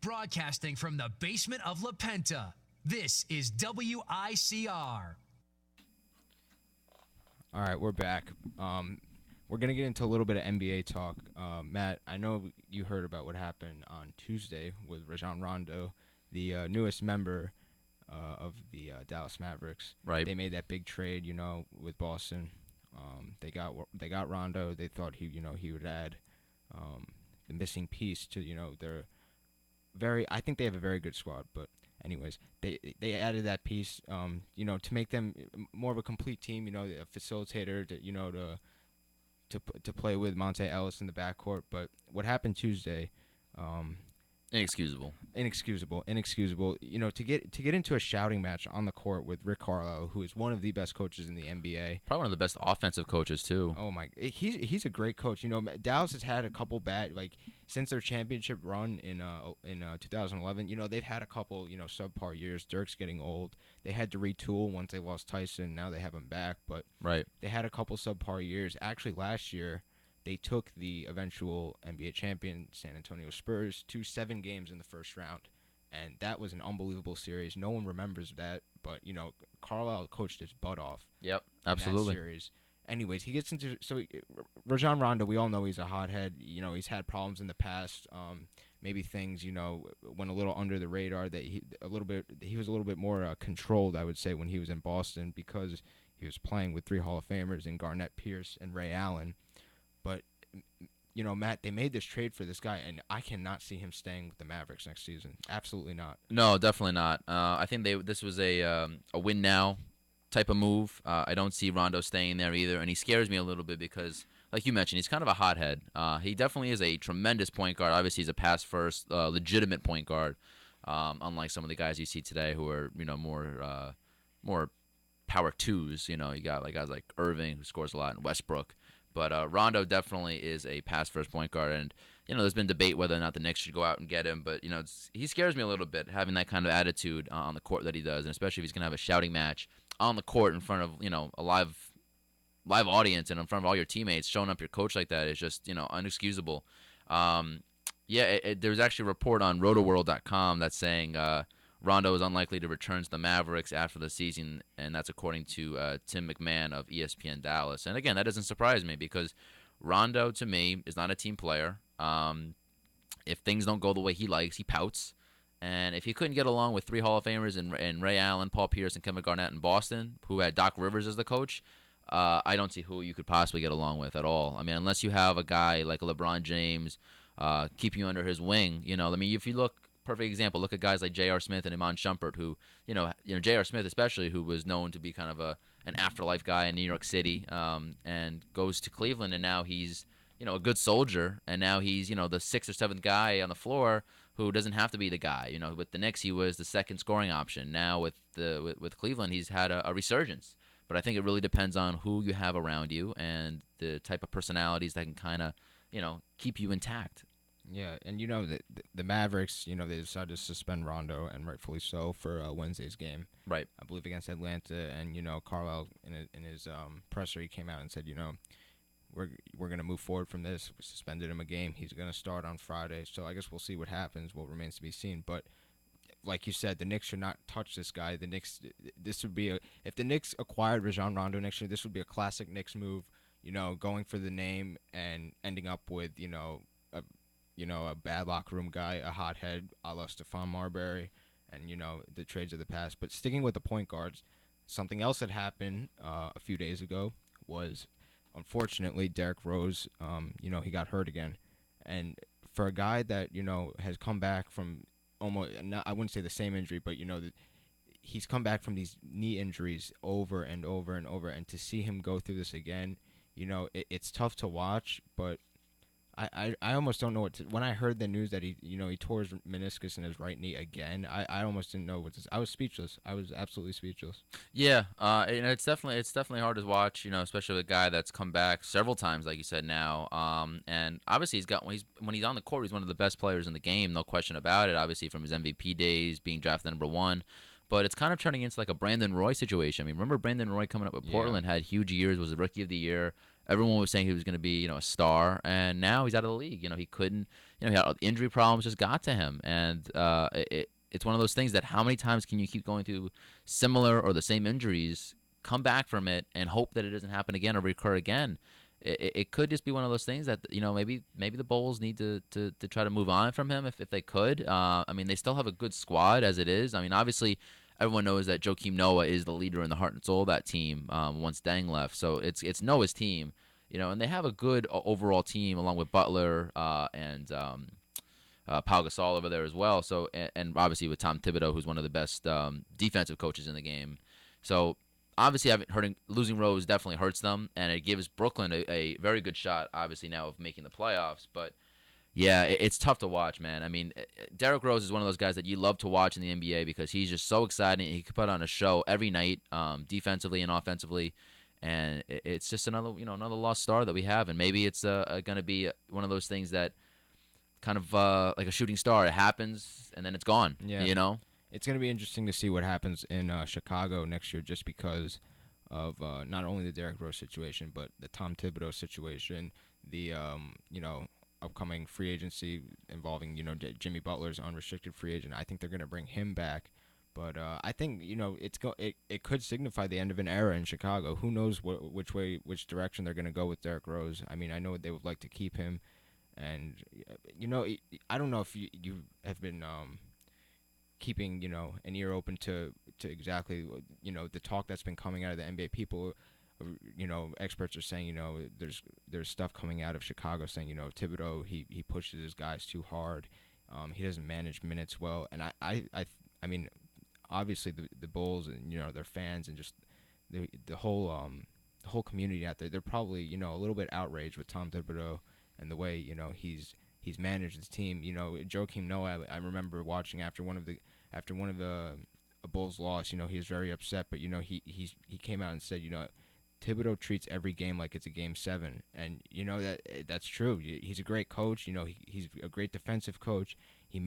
Broadcasting from the basement of La Penta, this is WICR. All right, we're back. We're going to get into a little bit of NBA talk. Matt, I know you heard about what happened on Tuesday with Rajon Rondo, the newest member of the Dallas Mavericks. Right. They made that big trade, with Boston. They got Rondo. They thought he would add the missing piece to their I think they have a very good squad, but anyways, they added that piece to make them more of a complete team, a facilitator to play with Monte Ellis in the backcourt. But what happened Tuesday, Inexcusable. To get into a shouting match on the court with Rick Carlisle, who is one of the best coaches in the NBA. Probably one of the best offensive coaches too. Oh my, he's a great coach. Dallas has had a couple bad since their championship run in 2011. They've had a couple subpar years. Dirk's getting old. They had to retool once they lost Tyson. Now they have him back, but right. They had a couple subpar years. Actually, last year they took the eventual NBA champion San Antonio Spurs to 7 games in the first round, and that was an unbelievable series. No one remembers that, but Carlisle coached his butt off. Yep, absolutely. In that series. Anyways, he gets into Rajon Rondo. We all know he's a hothead. He's had problems in the past. Maybe things went a little under the radar. That he was a little bit more controlled, I would say, when he was in Boston because he was playing with 3 Hall of Famers in Garnett Pierce and Ray Allen. But Matt, they made this trade for this guy, and I cannot see him staying with the Mavericks next season. Absolutely not. No, definitely not. I think this was a win now type of move. I don't see Rondo staying there either, and he scares me a little bit because, like you mentioned, he's kind of a hothead. He definitely is a tremendous point guard. Obviously, he's a pass first, legitimate point guard. Unlike some of the guys you see today who are more power twos. You got guys like Irving who scores a lot, and Westbrook. But Rondo definitely is a pass-first point guard, and there's been debate whether or not the Knicks should go out and get him. But he scares me a little bit having that kind of attitude on the court that he does, and especially if he's gonna have a shouting match on the court in front of a live audience and in front of all your teammates, showing up your coach like that is just inexcusable. There's actually a report on RotoWorld.com that's saying Rondo is unlikely to return to the Mavericks after the season, and that's according to Tim McMahon of ESPN Dallas. And again, that doesn't surprise me because Rondo, to me, is not a team player. If things don't go the way he likes, he pouts. And if he couldn't get along with 3 Hall of Famers and Ray Allen, Paul Pierce, and Kevin Garnett in Boston, who had Doc Rivers as the coach, I don't see who you could possibly get along with at all. I mean, unless you have a guy like LeBron James keeping you under his wing. If you look, perfect example, look at guys like J.R. Smith and Iman Shumpert, who, J.R. Smith especially, who was known to be kind of an afterlife guy in New York City, and goes to Cleveland, and now he's, a good soldier, and now he's, the 6th or 7th guy on the floor who doesn't have to be the guy. With the Knicks, he was the second scoring option. Now with Cleveland, he's had a resurgence. But I think it really depends on who you have around you and the type of personalities that can kind of, keep you intact. Yeah, and the Mavericks, they decided to suspend Rondo, and rightfully so, for Wednesday's game. Right. I believe against Atlanta, and Carlisle in his presser, he came out and said, we're going to move forward from this. We suspended him a game. He's going to start on Friday, so I guess we'll see what happens. What remains to be seen. But like you said, the Knicks should not touch this guy. If the Knicks acquired Rajon Rondo next year, this would be a classic Knicks move. Going for the name and ending up with a bad locker room guy, a hothead, a la Stephon Marbury, and the trades of the past. But sticking with the point guards, something else that happened a few days ago was, unfortunately, Derrick Rose. He got hurt again, and for a guy that has come back from almost, I wouldn't say the same injury, but he's come back from these knee injuries over and over and over, and to see him go through this again, it's tough to watch, but I almost don't know what to. When I heard the news that he tore his meniscus in his right knee again, I almost didn't know what to say. I was speechless. I was absolutely speechless. Yeah, it's definitely hard to watch, especially with a guy that's come back several times, like you said now. And obviously when he's on the court, he's one of the best players in the game, no question about it. Obviously from his MVP days, being drafted #1. But it's kind of turning into like a Brandon Roy situation. I mean, remember Brandon Roy coming up with Portland, had huge years, was the Rookie of the Year. Everyone was saying he was going to be, a star, and now he's out of the league. He he had injury problems just got to him, and it's one of those things that how many times can you keep going through similar or the same injuries, come back from it, and hope that it doesn't happen again or recur again? It could just be one of those things that maybe the Bulls need to try to move on from him if they could. I mean, they still have a good squad as it is. I mean, obviously everyone knows that Joakim Noah is the leader in the heart and soul of that team once Deng left. So it's Noah's team, and they have a good overall team along with Butler and Pau Gasol over there as well. So and obviously with Tom Thibodeau, who's one of the best defensive coaches in the game. So obviously, losing Rose definitely hurts them, and it gives Brooklyn a very good shot, obviously, now of making the playoffs. But, yeah, it's tough to watch, man. I mean, Derrick Rose is one of those guys that you love to watch in the NBA because he's just so exciting. He can put on a show every night, defensively and offensively, and it's just another lost star that we have. And maybe it's going to be one of those things that kind of like a shooting star. It happens, and then it's gone, It's going to be interesting to see what happens in Chicago next year just because of not only the Derrick Rose situation, but the Tom Thibodeau situation, the upcoming free agency involving Jimmy Butler's unrestricted free agent. I think they're going to bring him back, but I think it could signify the end of an era in Chicago. Who knows which direction they're going to go with Derrick Rose? I mean, I know they would like to keep him, and I don't know if you have been keeping an ear open to exactly the talk that's been coming out of the NBA. People, experts are saying there's stuff coming out of Chicago saying Thibodeau he pushes his guys too hard, he doesn't manage minutes well, and I mean obviously the Bulls and their fans and just the whole community out there, they're probably a little bit outraged with Tom Thibodeau and the way he's managed his team. Joakim Noah, I remember watching after one of the Bulls loss. He was very upset, but he came out and said, Thibodeau treats every game like it's a game 7, and that's true. He's a great coach. He's a great defensive coach. He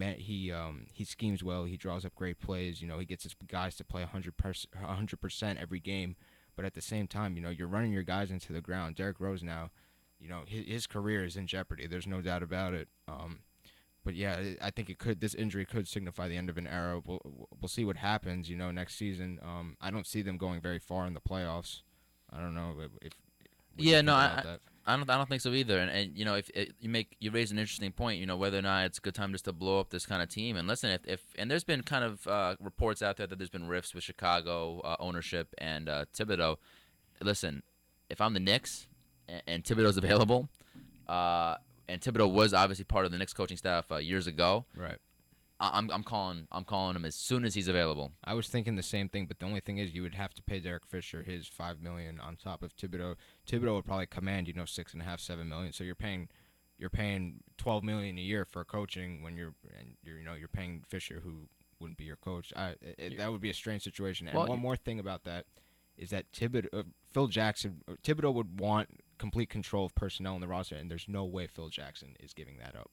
schemes well. He draws up great plays. He gets his guys to play 100% every game. But at the same time, you're running your guys into the ground. Derrick Rose now, his career is in jeopardy. There's no doubt about it. But yeah, I think this injury could signify the end of an era. We'll see what happens, next season. I don't see them going very far in the playoffs. I don't know if I don't think so either. And if you raise an interesting point, whether or not it's a good time just to blow up this kind of team. And listen, if there's been kind of reports out there that there's been rifts with Chicago ownership and Thibodeau. Listen, if I'm the Knicks and Thibodeau's available, and Thibodeau was obviously part of the Knicks coaching staff years ago. Right. I'm calling him as soon as he's available. I was thinking the same thing, but the only thing is you would have to pay Derek Fisher his $5 million on top of Thibodeau. Thibodeau would probably command $6.5, $7 million. So you're paying $12 million a year for coaching when you're paying Fisher, who wouldn't be your coach. That would be a strange situation. And one more thing about that is that Thibodeau would want complete control of personnel in the roster, and there's no way Phil Jackson is giving that up.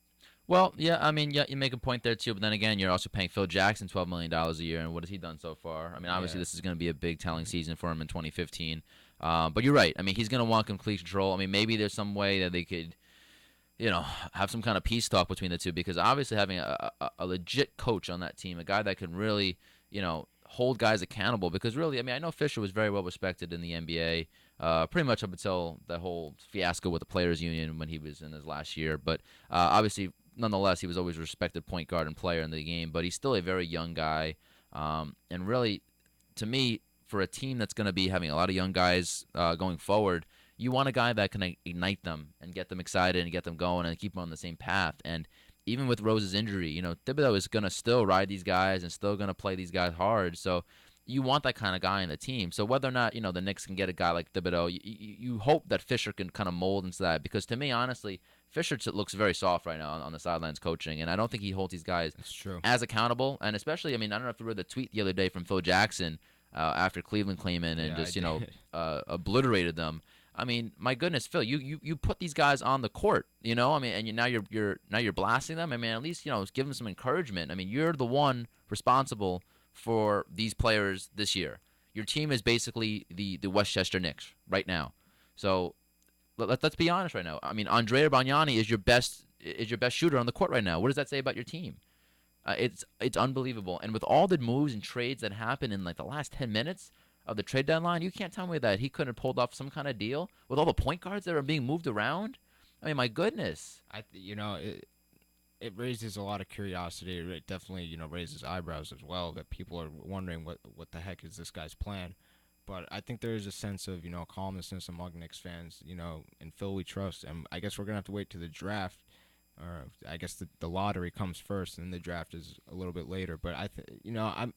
Well, yeah, I mean, you make a point there too, but then again, you're also paying Phil Jackson $12 million a year, and what has he done so far? I mean, obviously, This is going to be a big telling season for him in 2015. But you're right. I mean, he's going to want complete control. I mean, maybe there's some way that they could, have some kind of peace talk between the two, because obviously having a legit coach on that team, a guy that can really, hold guys accountable, because really, I mean, I know Fisher was very well respected in the NBA, pretty much up until the whole fiasco with the Players Union when he was in his last year. But obviously, nonetheless, he was always a respected point guard and player in the game, but he's still a very young guy. And really, to me, for a team that's going to be having a lot of young guys going forward, you want a guy that can ignite them and get them excited and get them going and keep them on the same path. And even with Rose's injury, Thibodeau is going to still ride these guys and still going to play these guys hard. So you want that kind of guy in the team. So whether or not, the Knicks can get a guy like Thibodeau, you hope that Fisher can kind of mold into that. Because to me, honestly, Fisher looks very soft right now on the sidelines coaching, and I don't think he holds these guys as accountable. And especially, I mean, I don't know if you read the tweet the other day from Phil Jackson after Cleveland came in and obliterated them. I mean, my goodness, Phil, you put these guys on the court, I mean, and now you're blasting them. I mean, at least give them some encouragement. I mean, you're the one responsible for these players this year. Your team is basically the Westchester Knicks right now. So let's be honest right now. I mean, Andrea Bargnani is your best is your best shooter on the court right now. What does that say about your team? It's unbelievable. And with all the moves and trades that happened in like the last 10 minutes of the trade deadline, you can't tell me that he couldn't have pulled off some kind of deal with all the point guards that are being moved around. I mean, my goodness. It raises a lot of curiosity. It definitely, raises eyebrows as well, that people are wondering what the heck is this guy's plan. But I think there is a sense of, calmness among Knicks fans, in Phil we trust. And I guess we're going to have to wait to the draft. Or I guess the lottery comes first, and the draft is a little bit later. But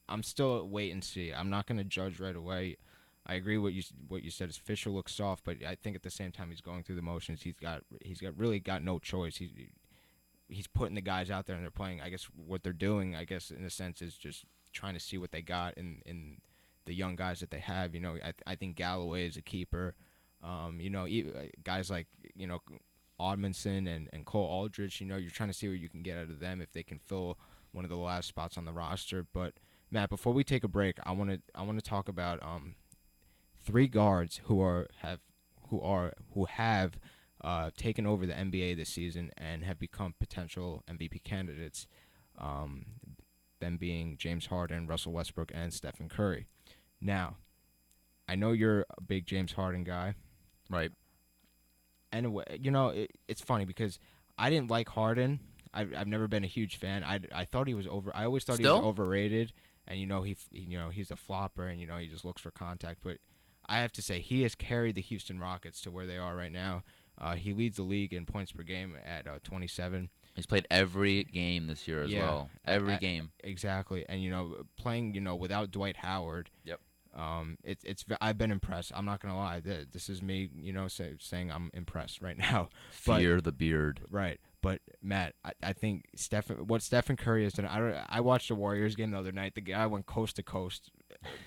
I'm still a wait and see. I'm not going to judge right away. I agree what you said. His Fisher looks soft, but I think at the same time he's going through the motions. He's really got no choice. He's putting the guys out there and they're playing. I guess what they're doing, I guess in a sense, is just trying to see what they got in the young guys that they have. I think Galloway is a keeper. Guys like Odmanson and Cole Aldridge, you're trying to see what you can get out of them if they can fill one of the last spots on the roster. But Matt, before we take a break, I want to talk about 3 guards who have taken over the NBA this season and have become potential MVP candidates. Them being James Harden, Russell Westbrook, and Stephen Curry. Now, I know you're a big James Harden guy, Right. anyway, it's funny because I didn't like Harden. I've never been a huge fan. I thought he was I always thought he was overrated, and he's a flopper, and he just looks for contact. But I have to say he has carried the Houston Rockets to where they are right now. He leads the league in points per game at 27. He's played every game this year as well. Every game. Exactly, and playing without Dwight Howard. Yep. I've been impressed. I'm not gonna lie. This is me, saying I'm impressed right now. Fear the beard. Right, but Matt, I think what Stephen Curry has done. I watched the Warriors game the other night. The guy went coast to coast,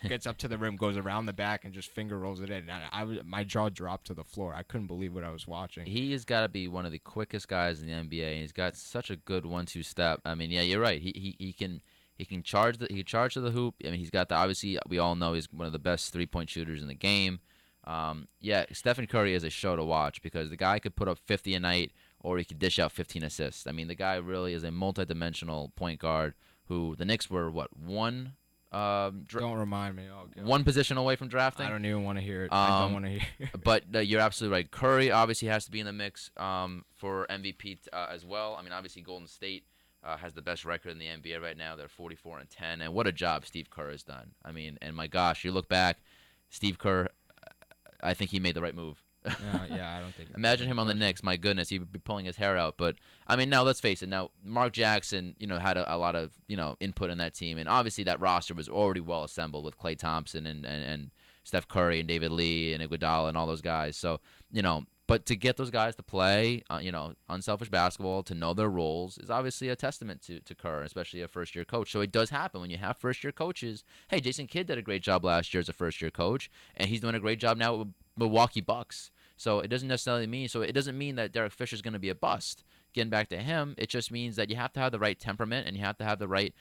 gets up to the rim, goes around the back, and just finger rolls it in. And my jaw dropped to the floor. I couldn't believe what I was watching. He has got to be one of the quickest guys in the NBA. And he's got such a good 1-2 step. I mean, yeah, you're right. He can charge to the hoop. I mean, he's got obviously we all know he's one of the best 3-point shooters in the game. Stephen Curry is a show to watch because the guy could put up 50 a night or he could dish out 15 assists. I mean, the guy really is a multi-dimensional point guard who the Knicks were one Don't remind me. Oh, God. One position away from drafting. I don't even want to hear it. I don't want to hear it. But you're absolutely right. Curry obviously has to be in the mix for MVP as well. I mean, obviously Golden State has the best record in the NBA right now. They're 44-10, and what a job Steve Kerr has done. I mean, and my gosh, you look back, Steve Kerr, I think he made the right move. I don't think. Imagine him on the Knicks. My goodness, he would be pulling his hair out. But I mean, now let's face it. Now Mark Jackson, had a lot of input in that team, and obviously that roster was already well assembled with Klay Thompson and Steph Curry and David Lee and Iguodala and all those guys. So but to get those guys to play, unselfish basketball, to know their roles, is obviously a testament to Kerr, especially a first-year coach. So it does happen when you have first-year coaches. Hey, Jason Kidd did a great job last year as a first-year coach, and he's doing a great job now with Milwaukee Bucks. So it doesn't necessarily mean that Derek Fisher's going to be a bust. Getting back to him, it just means that you have to have the right temperament and you have to have the right,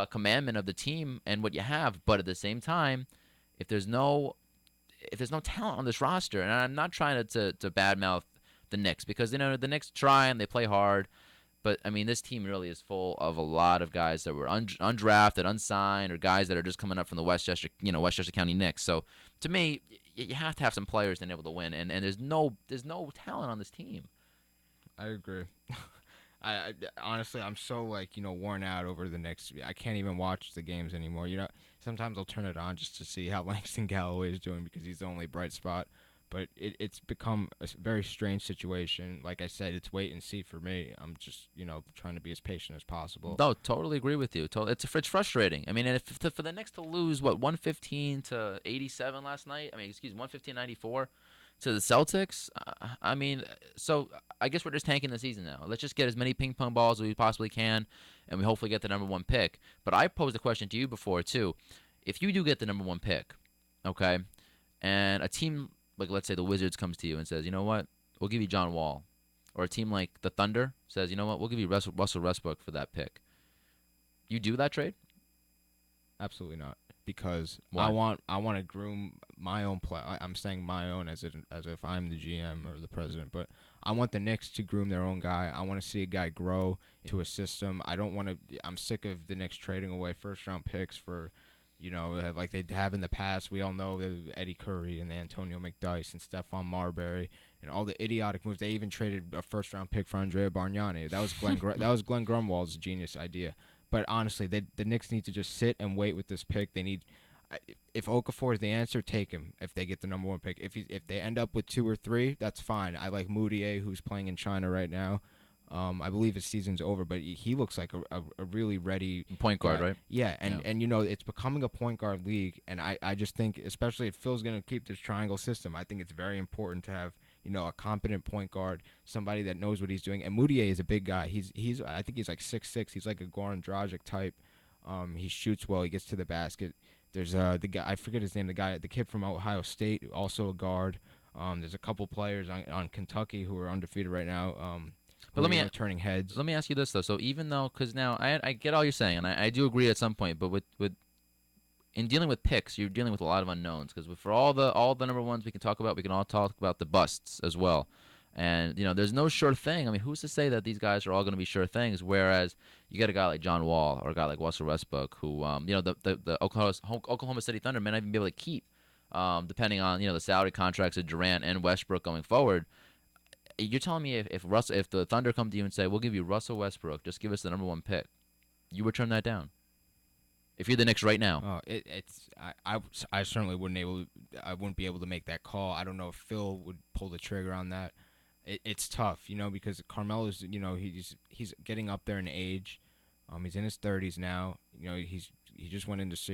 commandment of the team and what you have. But at the same time, if there's no talent on this roster, and I'm not trying to badmouth the Knicks because the Knicks try and they play hard, but I mean this team really is full of a lot of guys that were undrafted, unsigned, or guys that are just coming up from the Westchester County Knicks. So to me, you have to have some players that are able to win, and there's no talent on this team. I agree. I honestly, I'm so worn out over the Knicks. I can't even watch the games anymore. Sometimes I'll turn it on just to see how Langston Galloway is doing because he's the only bright spot. But it's become a very strange situation. Like I said, it's wait and see for me. I'm just trying to be as patient as possible. No, totally agree with you. It's frustrating. I mean, for the Knicks to lose 115 to 87 last night. 115-94 to the Celtics. I mean, so I guess we're just tanking the season now. Let's just get as many ping pong balls as we possibly can, and we hopefully get the number 1 pick. But I posed a question to you before too. If you do get the number 1 pick, okay, and a team like let's say the Wizards comes to you and says, you know what, we'll give you John Wall, or a team like the Thunder says, you know what, we'll give you Russell Westbrook for that pick. You do that trade? Absolutely not, because Why? I want to groom my own play. I'm saying my own as if I'm the GM or the president, but I want the Knicks to groom their own guy. I want to see a guy grow into a system. I don't want to. I'm sick of the Knicks trading away first-round picks for, like they have in the past. We all know the Eddie Curry and the Antonio McDyess and Stephon Marbury and all the idiotic moves. They even traded a first-round pick for Andrea Bargnani. That was that was Glenn Grunwald's genius idea. But honestly, the Knicks need to just sit and wait with this pick. They need. If Okafor is the answer, take him. If they get the number 1 pick, if they end up with 2 or 3, that's fine. I like Moutier, who's playing in China right now. I believe his season's over, but he looks like a really ready point guard, right? Yeah, and it's becoming a point guard league, and I just think, especially if Phil's going to keep this triangle system, I think it's very important to have a competent point guard, somebody that knows what he's doing. And Moutier is a big guy. He's I think he's like 6'6". He's like a Goran Dragic type. He shoots well. He gets to the basket. There's the guy, I forget his name, the kid from Ohio State, also a guard. There's a couple players on Kentucky who are undefeated right now. But let me turning heads. Let me ask you this though. So even though, because now I get all you're saying, and I do agree at some point, but with in dealing with picks, you're dealing with a lot of unknowns. Because for all the number ones we can talk about, we can all talk about the busts as well. And there's no sure thing. I mean, who's to say that these guys are all going to be sure things? Whereas you get a guy like John Wall or a guy like Russell Westbrook, who the Oklahoma City Thunder may not even be able to keep, depending on the salary contracts of Durant and Westbrook going forward. You're telling me if the Thunder come to you and say, we'll give you Russell Westbrook, just give us the number 1 pick, you would turn that down? If you're the Knicks right now. I certainly wouldn't be able to make that call. I don't know if Phil would pull the trigger on that. It's tough, because Carmelo's, he's getting up there in age. He's in his 30s now. He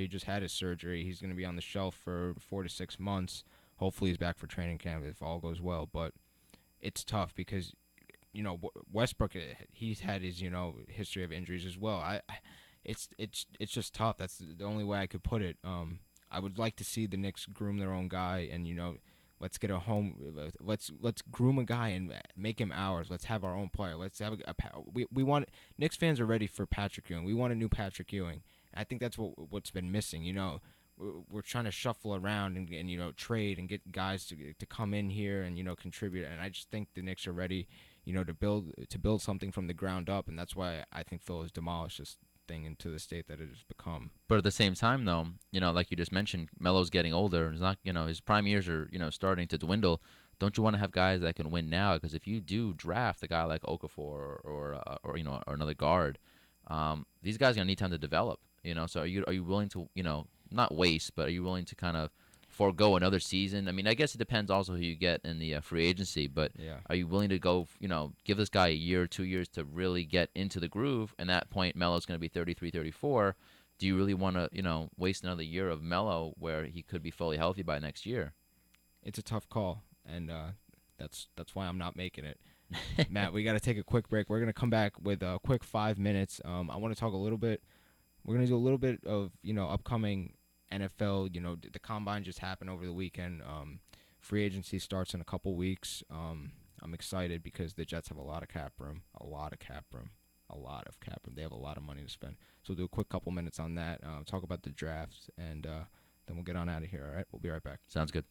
just had his surgery. He's going to be on the shelf for 4 to 6 months. Hopefully he's back for training camp if all goes well. But it's tough because, Westbrook, he's had his, history of injuries as well. It's just tough. That's the only way I could put it. I would like to see the Knicks groom their own guy and, let's get a home. Let's groom a guy and make him ours. Let's have our own player. Let's have we want. Knicks fans are ready for Patrick Ewing. We want a new Patrick Ewing. I think that's what's been missing. We're trying to shuffle around and trade and get guys to come in here and contribute. And I just think the Knicks are ready, to build something from the ground up. And that's why I think Phil has demolished this thing into the state that it has become. But at the same time, though, like you just mentioned, Melo's getting older. It's not, his prime years are, starting to dwindle. Don't you want to have guys that can win now? Because if you do draft a guy like Okafor or another guard, these guys are gonna need time to develop. So are you willing to not waste, but are you willing to kind of forego another season? I mean, I guess it depends also who you get in the free agency, but yeah. Are you willing to go, give this guy a year or 2 years to really get into the groove? And at that point, Melo's going to be 33, 34. Do you really want to, waste another year of Melo where he could be fully healthy by next year? It's a tough call, and that's why I'm not making it. Matt, we got to take a quick break. We're going to come back with a quick 5 minutes. I want to talk a little bit. We're going to do a little bit of, upcoming NFL, the combine just happened over the weekend. Free agency starts in a couple weeks. I'm excited because the Jets have a lot of cap room. They have a lot of money to spend. So we'll do a quick couple minutes on that, talk about the drafts, and then we'll get on out of here, all right? We'll be right back. Sounds good.